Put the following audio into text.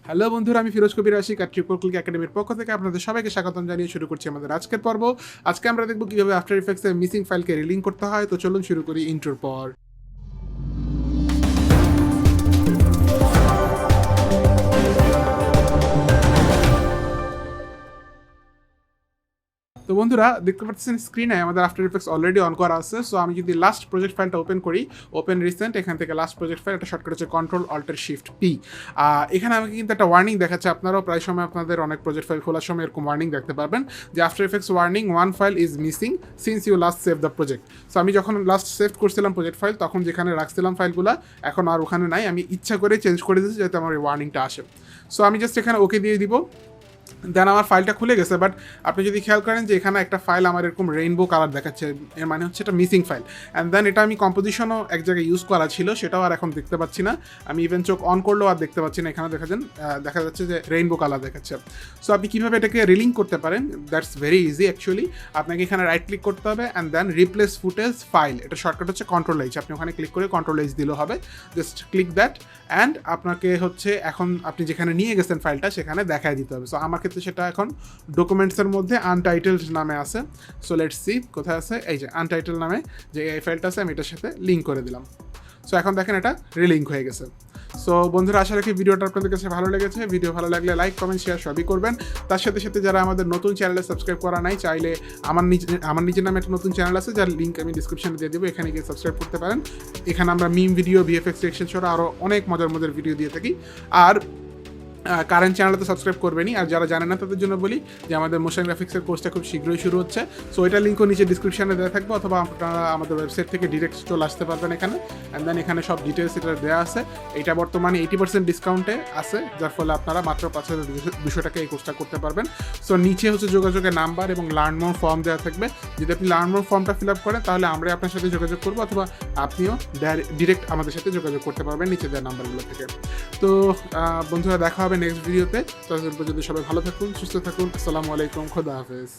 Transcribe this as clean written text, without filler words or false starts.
Hello বন্ধুরা, আমি ফিরোজ কবির আশিক আর triple click একাডেমির পক্ষ থেকে আপনাদের সবাইকে স্বাগতম জানিয়ে শুরু করছি আমাদের আজকের পর্ব। আজকে আমরা দেখব কিভাবে আফটার ইফেক্টসে মিসিং ফাইলকে রিলিঙ্ক করতে হয়। তো চলুন শুরু করি ইন্ট্রোর পর। তো বন্ধুরা, দেখতে পাচ্ছেন স্ক্রিনে আমাদের আফটার ইফেক্টস অলরেডি অন করা আছে। সো আমি যদি লাস্ট প্রজেক্ট ফাইলটা ওপেন করি, ওপেন রিসেন্ট, এখান থেকে লাস্ট প্রজেক্ট ফাইল, একটা শর্টকাট হচ্ছে Ctrl-Alt-Shift-P। এখানে আমাকে কিন্তু একটা ওয়ার্নিং দেখাচ্ছে। আপনারাও প্রায় সময় আপনাদের অনেক প্রজেক্ট ফাইল খোলার সময় এরকম ওয়ার্নিং দেখতে পারবেন যে After Effects warning, one file is missing since you last save the project. So আমি যখন লাস্ট সেভ করছিলাম প্রজেক্ট ফাইল, তখন যেখানে রাখছিলাম ফাইলগুলো এখন আর ওখানে নাই। আমি ইচ্ছা করে চেঞ্জ করে দিয়েছি যাতে আমার এই ওয়ার্নিংটা আসে। সো আমি জাস্ট এখানে ওকে দিয়ে দিব, দেন আমার ফাইলটা খুলে গেছে। বাট আপনি যদি খেয়াল করেন যে এখানে একটা ফাইল আমার এরকম রেইনবো কালার দেখাচ্ছে, এর মানে হচ্ছে এটা মিসিং ফাইল। অ্যান্ড দেন এটা আমি কম্পোজিশনও এক জায়গায় ইউজ করা ছিল, সেটাও আর এখন দেখতে পাচ্ছি না। আমি ইভেন চোখ অন করলেও আর দেখতে পাচ্ছি না। এখানে দেখা যাচ্ছে যে রেইনবো কালার দেখাচ্ছে। সো আপনি কীভাবে এটাকে রিলিঙ্ক করতে পারেন, দ্যাটস ভেরি ইজি অ্যাকচুয়ালি। আপনাকে এখানে রাইট ক্লিক করতে হবে and then replace footage file, এটা শর্টকাট হচ্ছে Ctrl-H। আপনি ওখানে ক্লিক করে Ctrl-H দিলেও হবে, জাস্ট ক্লিক দ্যাট। অ্যান্ড আপনাকে হচ্ছে এখন আপনি যেখানে নিয়ে গেছেন ফাইলটা সেখানে দেখায় দিতে হবে। সো আমার ক্ষেত্রে সেটা এখন ডকুমেন্টসের মধ্যে আনটাইটেলড নামে আছে। সো লেটস সি কোথায় আছে, এই যে আনটাইটেলড নামে যে এই ফাইলটা আছে, আমি এটার সাথে লিঙ্ক করে দিলাম। সো এখন দেখেন এটা রিলিঙ্ক হয়ে গেছে। সো বন্ধুরা, আশা রাখি ভিডিওটা আপনাদের কাছে ভালো লেগেছে। ভিডিও ভালো লাগলে লাইক, কমেন্ট, শেয়ার সবই করবেন। তার সাথে সাথে যারা আমাদের নতুন চ্যানেলে সাবস্ক্রাইব করা নাই, চাইলে আমার নিজের নামে একটা নতুন চ্যানেল আছে যার লিঙ্ক আমি ডিসক্রিপশনে দিয়ে দেবো, এখানে গিয়ে সাবস্ক্রাইব করতে পারেন। এখানে আমরা মিম ভিডিও, ভিএফএক্স রিঅ্যাকশন ছাড়া আরও অনেক মজার ভিডিও দিয়ে থাকি। আর কারেন্ট চ্যানেলে তো সাবস্ক্রাইব করবেনই। আর যারা জানেন না তাদের জন্য বলি যে আমাদের মোশন গ্রাফিক্সের কোর্সটা খুব শীঘ্রই শুরু হচ্ছে। সো এটার লিঙ্কও নিচে ডিসক্রিপশনে দেওয়া থাকবে, অথবা আপনারা আমাদের ওয়েবসাইট থেকে ডিরেক্ট চলে আসতে পারবেন এখানে। অ্যান্ড দেন এখানে সব ডিটেলস এটা দেওয়া আছে। এটা বর্তমানে 80% ডিসকাউন্টে আছে, যার ফলে আপনারা মাত্র 5,200 টাকা এই কোর্সটা করতে পারবেন। সো নিচে হচ্ছে যোগাযোগের নাম্বার এবং লার্ন মোর ফর্ম দেওয়া থাকবে। যদি আপনি লার্ন মোর ফর্মটা ফিল আপ করেন, তাহলে আমরা আপনার সাথে যোগাযোগ করবো, অথবা আপনিও ডিরেক্ট আমাদের সাথে যোগাযোগ করতে পারবেন নিচে দেওয়া নাম্বারগুলো থেকে। তো বন্ধুরা, দেখা হবে নেক্সট ভিডিওতে। ততদিন পর্যন্ত সবাই ভালো থাকুন, সুস্থ থাকুন। আসসালামু আলাইকুম, খোদা হাফেজ।